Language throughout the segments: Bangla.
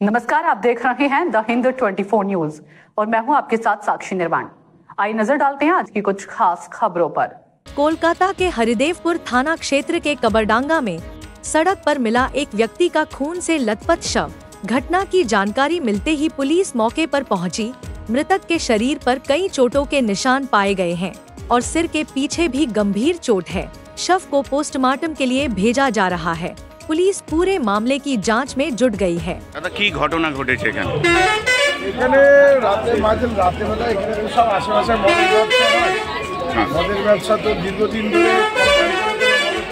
नमस्कार, आप देख रहे हैं द हिंद 24 न्यूज और मैं हूं आपके साथ साक्षी निर्वाण। आइए नजर डालते हैं आज की कुछ खास खबरों पर। कोलकाता के हरिदेवपुर थाना क्षेत्र के कबरडांगा में सड़क पर मिला एक व्यक्ति का खून से लथपथ शव। घटना की जानकारी मिलते ही पुलिस मौके पर पहुंची। मृतक के शरीर पर कई चोटों के निशान पाए गए हैं और सिर के पीछे भी गंभीर चोट है। शव को पोस्टमार्टम के लिए भेजा जा रहा है। পুলিশ পুরো মামলে की जांच में जुट गई है। দাদা কি ঘটনা ঘটেছে এখানে? এখানে রাতেবেলা এখানে সব আশেপাশে মদের ব্যবসা তো দীর্ঘদিন ধরে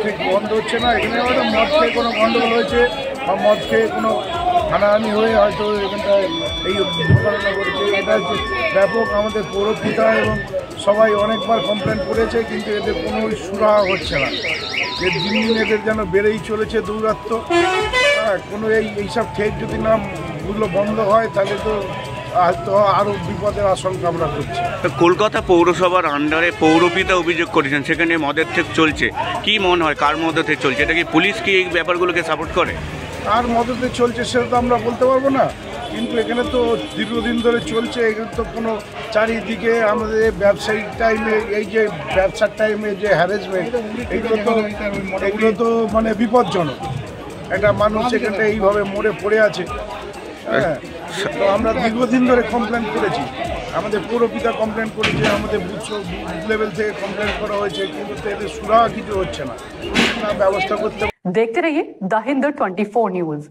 ঠিক বন্ধ হচ্ছে না। এখানে হয়তো মদ খেয়ে কোনো গন্ডগোল হয়েছে বা মদ খেয়ে কোনো হানাহানি হয়ে হয়তো এখানটায় এই দুর্ঘটনা ঘটেছে। এটা হচ্ছে ব্যাপক আমাদের পৌরপিতা এবং সবাই অনেকবার কমপ্লেন করেছে, কিন্তু এদের কোনো সুরাহা হচ্ছে না। যে দিন দিন এদের যেন বেড়েই চলেছে দৌরাত্ম। কোনো এইসব ঠেক যদি না গুলো বন্ধ হয় তাহলে তো আরও বিপদের আশঙ্কা আমরা করছি। কলকাতা পৌরসভার আন্ডারে পৌরপিতা অভিযোগ করেছেন সেখানে মদের থেকে চলছে। কি মনে হয় কার মদতে থেকে চলছে? এটা কি পুলিশ কি এই ব্যাপারগুলোকে সাপোর্ট করে? কার মদতে চলছে সেটা তো আমরা বলতে পারবো না, কিন্তু এখানে তো দীর্ঘদিন ধরে চলছে। এখানে তো কোনো চারিদিকে আমাদের ব্যবসায়িক টাইমে এই যে ব্যবসার টাইমে যে হ্যারাসমেন্ট এগুলো তো মানে বিপজ্জনক। একটা মানুষ এখানটা এইভাবে মরে পড়ে আছে। হ্যাঁ, তো আমরা দীর্ঘদিন ধরে কমপ্লেন করেছি, আমাদের পৌরপিতা কমপ্লেন করেছে, আমাদের বুথ লেভেল থেকে কমপ্লেন করা হয়েছে, কিন্তু এদের সুরাহা কিছু হচ্ছে না। ব্যবস্থা করতে। देखते रहिए द हिंद 24 न्यूज।